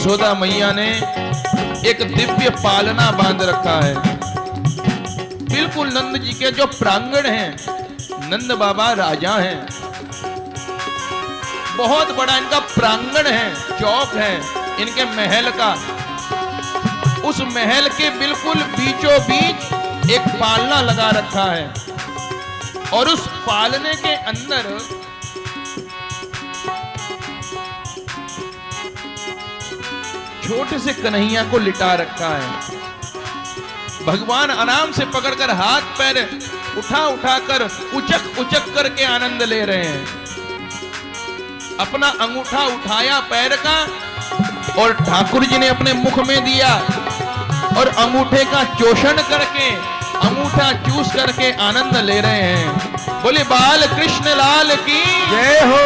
यशोदा मैया ने एक दिव्य पालना बांध रखा है। बिल्कुल नंद जी के जो प्रांगण हैं, नंद बाबा राजा हैं, बहुत बड़ा इनका प्रांगण है, चौक है इनके महल का। उस महल के बिल्कुल बीचों बीच एक पालना लगा रखा है और उस पालने के अंदर छोटे से कन्हैया को लिटा रखा है। भगवान आराम से पकड़कर हाथ पैर उठा उठाकर उचक उचक करके आनंद ले रहे हैं। अपना अंगूठा उठाया पैर का और ठाकुर जी ने अपने मुख में दिया और अंगूठे का चोषण करके, अंगूठा चूस करके आनंद ले रहे हैं। बोले बाल कृष्ण लाल की जय हो।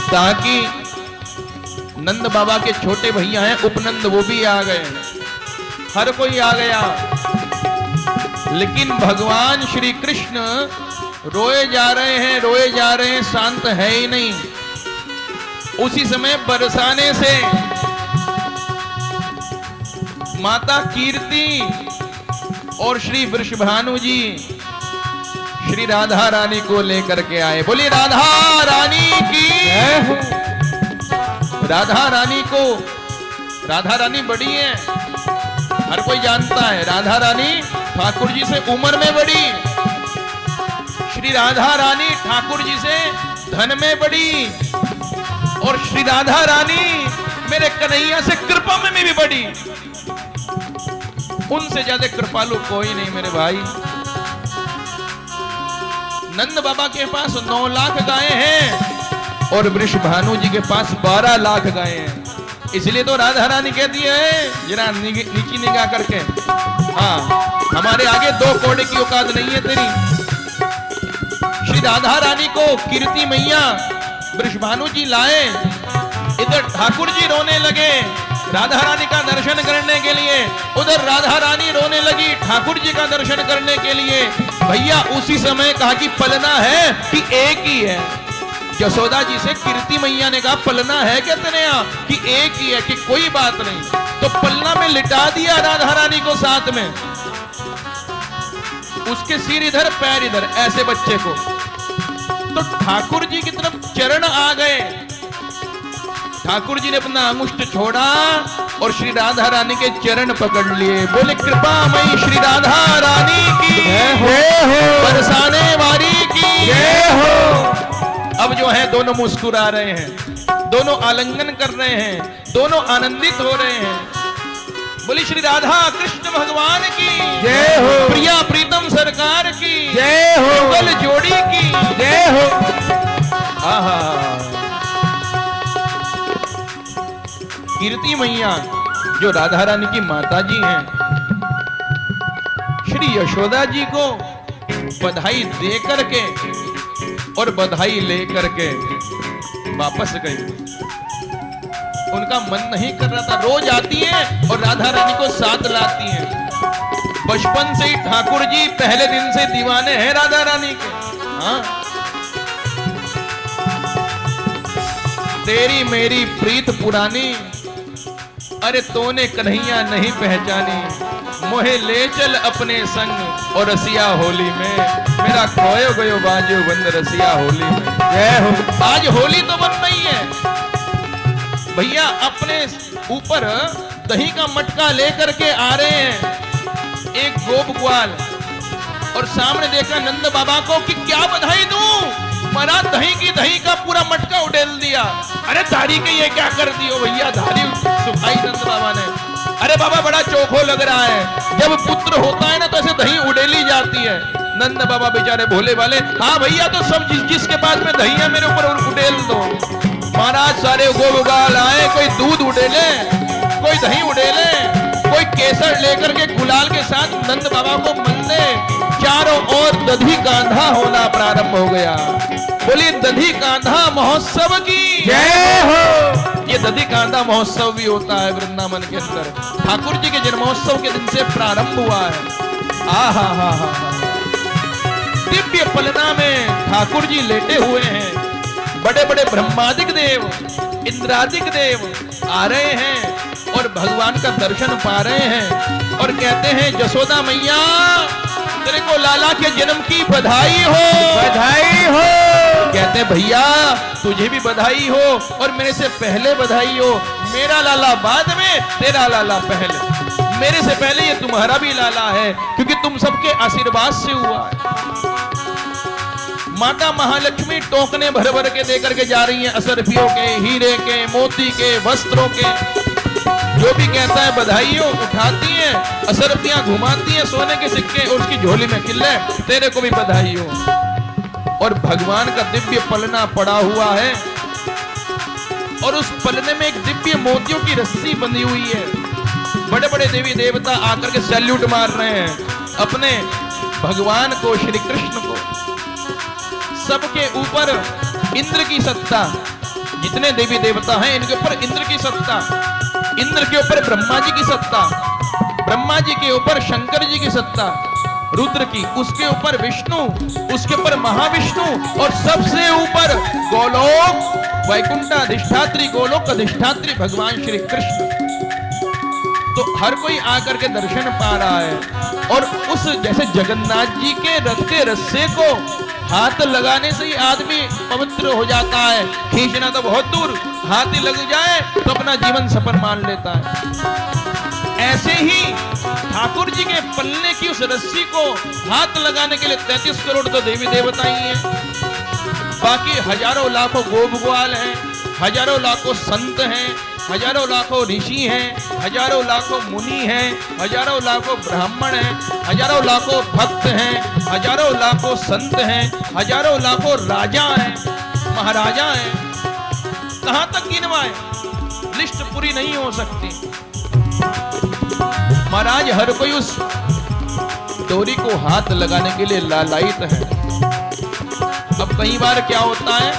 ताकि नंद बाबा के छोटे भैया हैं उपनंद, वो भी आ गए, हर कोई आ गया। लेकिन भगवान श्री कृष्ण रोए जा रहे हैं, रोए जा रहे हैं, शांत है ही नहीं। उसी समय बरसाने से माता कीर्ति और श्री वृषभानु जी श्री राधा रानी को लेकर के आए। बोलिए राधा रानी की। राधा रानी को, राधा रानी बड़ी है, हर कोई जानता है। राधा रानी ठाकुर जी से उम्र में बड़ी, श्री राधा रानी ठाकुर जी से धन में बड़ी और श्री राधा रानी मेरे कन्हैया से कृपा में भी बड़ी। उनसे ज्यादा कृपालु कोई नहीं मेरे भाई। नंद बाबा के पास 9 लाख गायें हैं और वृषभानु जी के पास 12 लाख गायें हैं। इसलिए तो राधा रानी कहती है जरा नीची निगाह करके, हाँ हमारे आगे 2 कोड़े की औकात नहीं है तेरी। श्री राधा रानी को कीर्ति मैया वृषभानु जी लाए, इधर ठाकुर जी रोने लगे राधा रानी का दर्शन करने के लिए, उधर राधा रानी रोने लगी ठाकुर जी का दर्शन करने के लिए। भैया उसी समय कहा कि पलना है कि एक ही है। यशोदा जी से कीर्ति मैया ने कहा पलना है क्या तेरे यहाँ कि एक ही है, कि कोई बात नहीं। तो पलना में लिटा दिया राधा रानी को साथ में, उसके सिर इधर पैर इधर, ऐसे बच्चे को। तो ठाकुर जी की तरफ चरण आ गए, ठाकुर जी ने अपना अंगुष्ठ छोड़ा और श्री राधा रानी के चरण पकड़ लिए। बोले कृपामयी श्री राधा रानी की जय हो, बरसाने वाली की जय हो। अब जो है दोनों मुस्कुरा रहे हैं, दोनों आलिंगन कर रहे हैं, दोनों आनंदित हो रहे हैं। बोली श्री राधा कृष्ण भगवान की जय हो, प्रिया प्रीतम सरकार की जय हो, युगल जोड़ी की जय हो। आहा, कीर्ति मैया जो राधा रानी की माता जी हैं, श्री यशोदा जी को बधाई दे करके और बधाई लेकर के वापस गई। उनका मन नहीं कर रहा था, रोज आती हैं और राधा रानी को साथ लाती हैं। बचपन से ही ठाकुर जी पहले दिन से दीवाने हैं राधा रानी के। हाँ, तेरी मेरी प्रीत पुरानी, अरे तूने कन्हैया नहीं पहचानी, मोहे ले चल अपने संग और रसिया होली में, मेरा खोयो गयो बाजो बंद रसिया होली में जय हो। आज होली तो बन रही है भैया, अपने ऊपर दही का मटका लेकर के आ रहे हैं एक गोप ग्वाल, और सामने देखा नंद बाबा को कि क्या बधाई दूं, मरा दही का पूरा मटका उड़ेल दिया। अरे धारी के ये क्या कर दियो भैया, धारी सुखाई नंद बाबा ने। अरे बाबा बड़ा चोखो लग रहा है, जब पुत्र होता है ना तो ऐसे दही उड़ेली जाती है। नंद बाबा बेचारे भोले वाले, हाँ भैया तो सब जिसके पास में दही है मेरे ऊपर उड़ेल दो। महाराज सारे गोपाल आए, कोई दूध उड़ेले, कोई दही उड़ेले, कोई केसर लेकर के गुलाल के साथ नंद बाबा को मलने, चारों ओर दधी कांधा होना प्रारंभ हो गया। बोलिए दधी कांधा महोत्सव की जय हो। ये दधी कांधा महोत्सव भी होता है वृंदावन के अंदर, ठाकुर जी के जन्मोत्सव के दिन से प्रारंभ हुआ है। आहा हा हा, दिव्य पलना में ठाकुर जी लेटे हुए हैं, बड़े बड़े ब्रह्मादिक देव इंद्रादिक देव आ रहे हैं और भगवान का दर्शन पा रहे हैं और कहते हैं जसोदा मैया तेरे को लाला के जन्म की बधाई हो, बधाई हो। कहते हैं भैया तुझे भी बधाई हो और मेरे से पहले बधाई हो। मेरा लाला बाद में, तेरा लाला पहले। मेरे से पहले ये तुम्हारा भी लाला है क्योंकि तुम सबके आशीर्वाद से हुआ है। माता महालक्ष्मी टोकने भर भर के देकर के जा रही हैं, असरफियों के, हीरे के, मोती के, वस्त्रों के। जो भी कहता है बधाई हो उठाती हैं, असरफियां घुमाती हैं, सोने के सिक्के और उसकी झोली में किल्ले, तेरे को भी बधाई हो। और भगवान का दिव्य पलना पड़ा हुआ है और उस पलने में एक दिव्य मोतियों की रस्सी बंधी हुई है। बड़े बड़े देवी देवता आकर के सैल्यूट मार रहे हैं अपने भगवान को, श्री कृष्ण को। सबके ऊपर इंद्र की सत्ता, जितने देवी देवता हैं इनके ऊपर इंद्र की सत्ता, इंद्र के ऊपर ब्रह्मा जी की सत्ता, ब्रह्मा जी के ऊपर शंकर जी की सत्ता, रुद्र की, उसके ऊपर विष्णु, उसके ऊपर महाविष्णु और सबसे ऊपर गोलोक वैकुंठाधिष्ठात्री, गोलोक अधिष्ठात्री भगवान श्री कृष्ण। तो हर कोई आकर के दर्शन पा रहा है और उस जैसे जगन्नाथ जी के रथ के रस्से को हाथ लगाने से ही आदमी पवित्र हो जाता है, खींचना तो बहुत दूर, हाथ ही लग जाए तो अपना जीवन सफल मान लेता है। ऐसे ही ठाकुर जी के पलने की उस रस्सी को हाथ लगाने के लिए 33 करोड़ तो देवी देवता ही हैं। बाकी हजारों लाखों गोप ग्वाल हैं, हजारों लाखों संत हैं, हजारों लाखों ऋषि हैं, हजारों लाखों मुनि हैं, हजारों लाखों ब्राह्मण हैं, हजारों लाखों भक्त हैं, हजारों लाखों संत हैं, हजारों लाखों राजा हैं, महाराजा हैं। कहां तक गिनवाए, लिस्ट पूरी नहीं हो सकती। महाराज हर कोई उस डोरी को हाथ लगाने के लिए लालायित है। अब कई बार क्या होता है,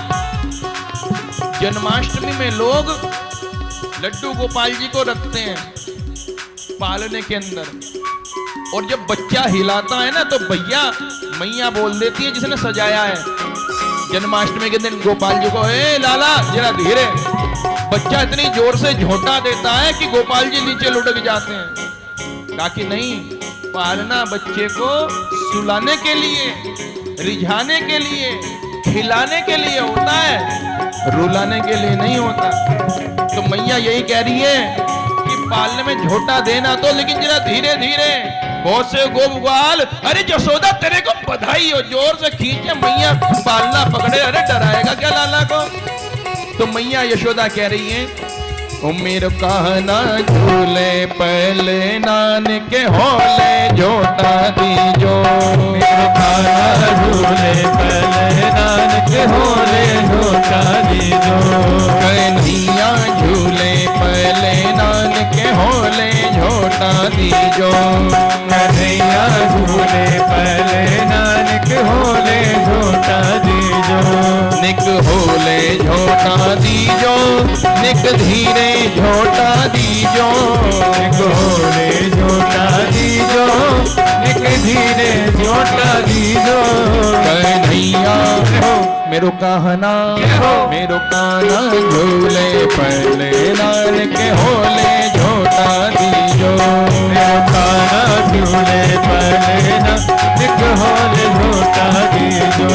जन्माष्टमी में लोग लड्डू गोपाल जी को रखते हैं पालने के अंदर और जब बच्चा हिलाता है ना तो भैया मैया बोल देती है जिसने सजाया है जन्माष्टमी के दिन गोपाल जी को, ए लाला जरा धीरे। बच्चा इतनी जोर से झोंटा देता है कि गोपाल जी नीचे लुढ़क जाते हैं। ताकि नहीं, पालना बच्चे को सुलाने के लिए, रिझाने के लिए, खिलाने के लिए होता है, रुलाने के लिए नहीं होता। तो मैया यही कह रही है कि पालने में झोटा देना तो, लेकिन जरा धीरे धीरे। बहुत से गोप ग्वाल, अरे जसोदा तेरे को बधाई हो, जोर से खींचे, मैया पालना पकड़े, अरे डराएगा क्या लाला को। तो मैया यशोदा कह रही है, ओ मेरो कहना झूले पहले नान के होले झोटा दीजो, मेरो कहना झूले पहले नान के होले झोटा दीजो। कन्हैया झूले पहले नान के होले झोटा दीजो, कन्हैया झूले पहले नान के होले झोटा दीजो। निक होले झोटा दीजो, निक धीरे झोटा दीजो, निक होले झोटा दीजो, निक धीरे झोटा दीजो। कन्हैया मेरो कहना, मेरो काना झूले पहले नान के होले झोटा दीजो, मेरो काना झूले पहले नान के होले झोटा दीजो।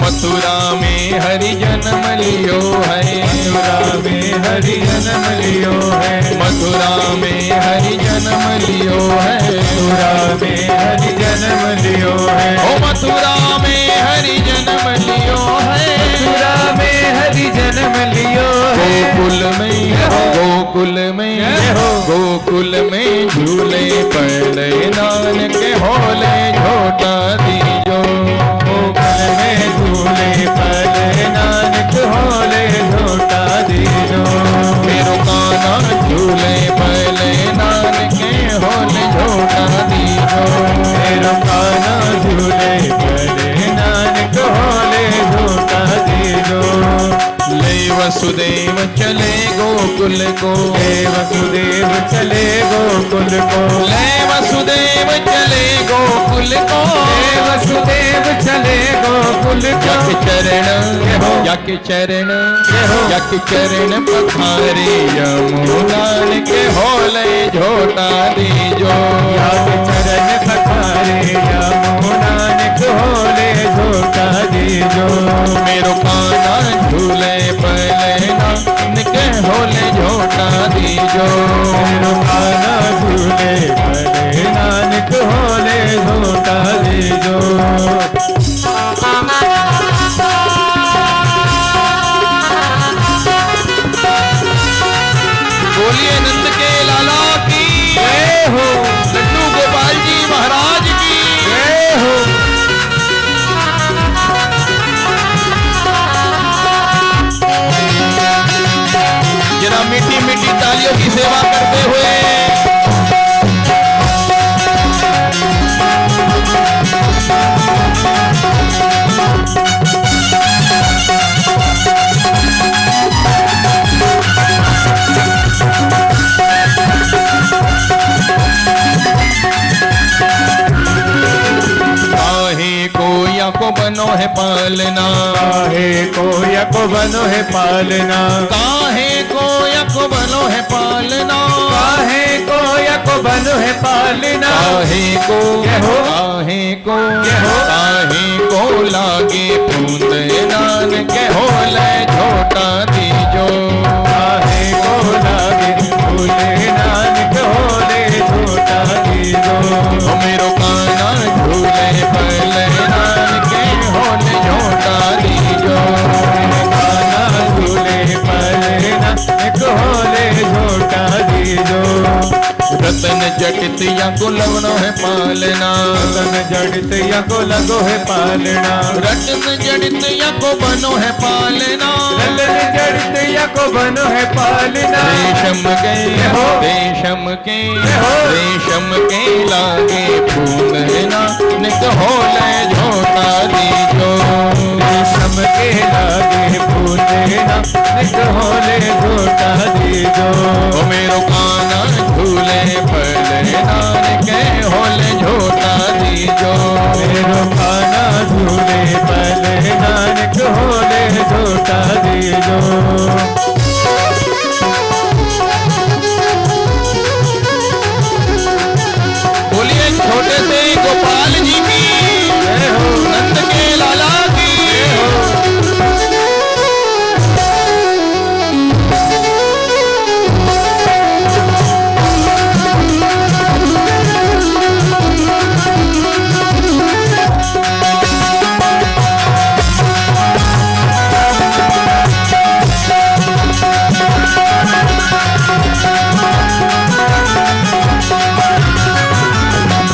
मथुरा में हरि जन्म लियो है, मथुरा में हरि जन्म लियो है, मथुरा में हरि जन्म लियो है, मथुरा में हरि जन्म लियो है। ओ मथुरा में हरि जन्म लियो है, मथुरा में हरि जन्म लियो है। गोकुल में, गोकुल में, गोकुल में झूले पहले नान के होले झोटा दीजो, गोकुल में झूले पहले नानक होले झोटा दीजो। मेरो काना झूले पहले नान के होले झोटा दीजो, मेरो काना झूले पहले नानक होले झोटा दीजो। ले वसुदेव चले गोकुल गोकुल को। ले वसुदेव चले गोकुल को। ले वसुदेव चले गोकुल को। ले वसुदेव चले गोकुल को। यक चरण यक चरण पखारे यमुनान के होले झोटा दीजो। यक चरण पखारे यमुनान के होले झोटा दीजो। मेरो काना झूले पलेना इनके होले झोटा दीजो। मेरो काना झूले पलेना इनके होले झोटा दीजो। बोलिए नंद के लाला की जय हो। लड्डू गोपाल जी महाराज की जय हो। जरा मीठी मीठी तालियों की सेवा करते हुए को बनो है पालना। काहे को यको बनो है पालना। काहे को यको बनो है पालना। काहे को यको बनो है पालना। काहे को काहे को काहे को लागे बूंद नान के होले झोटा दीजो। काहे को लागे बूंद नान के होले झोटा दीजो। मेरो काना झूले पले नान के होले झोटा दीजो। काना झूले पले नान के होले झोटा दीजो। रतन जटित या को लगनो है पालना। रतन जड़ित या को लगो है पालना। रतन जड़ित या को बनो है पालना। रतन जड़ित या को बनो है पालना। रेशम के रेशम के लागे फूलना निक होले झोटा दीजो। रेशम के लागे फूलना निक होले झोटा दीजो। ओ मेरो काना झूले पलना के होले झोटा दीजो। मेरो काना झूले पलना निक होले झोटा दीजो। बोलिए छोटे से गोपाल जी की जय हो। नंद के लाला की जय हो।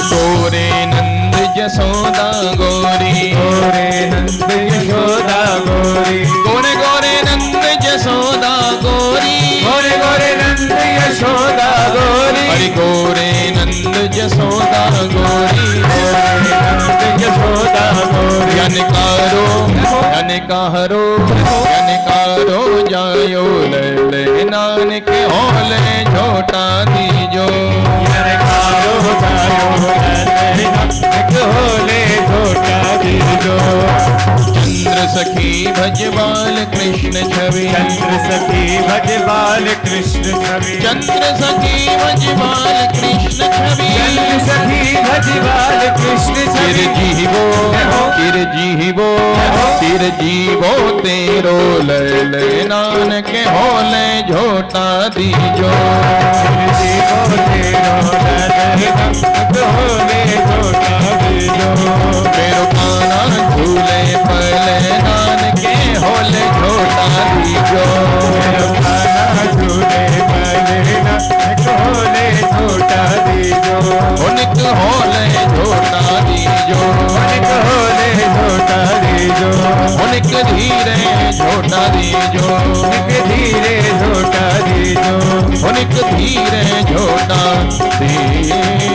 गोरे नंद यशोदा गोरी। गोरे नंद यशोदा गोरी। गोरे गोरे नंद यशोदा गोरी। गोरे गोरे नंद यशोदा गोरी। हरि गोरे नंद यशोदा गोरी। गोरे नंद यशोदा गोरी। यनकारो यनकारो यनकारो जायो लले नान के होले झोटा दीजो। यनकारो जायो लले नान के होले झोटा दीजो। चंद्र सखी भजबाल कृष्ण छवि। चंद्र सखी भजबाल कृष्ण छवि। चंद्र सखी भजबाल कृष्ण छवि। चंद्र सखी भजबाल कृष्ण छवि। चिर जीवो तेरो लले नान के होले झोटा दीजो। जीवो तेरो लले नान के होले झोटा दीजो। मेरो काना झूले पले नान के होले झोटा दीजो। मेरो काना झूले पले नान के होले झोटा दीजो। उनक होले झोटा दीजो। उनक होले झोटा दीजो। उनक धीरे झोटा दीजो। उनक धीरे झोटा दीजो। उनक धीरे झोटा दीजो।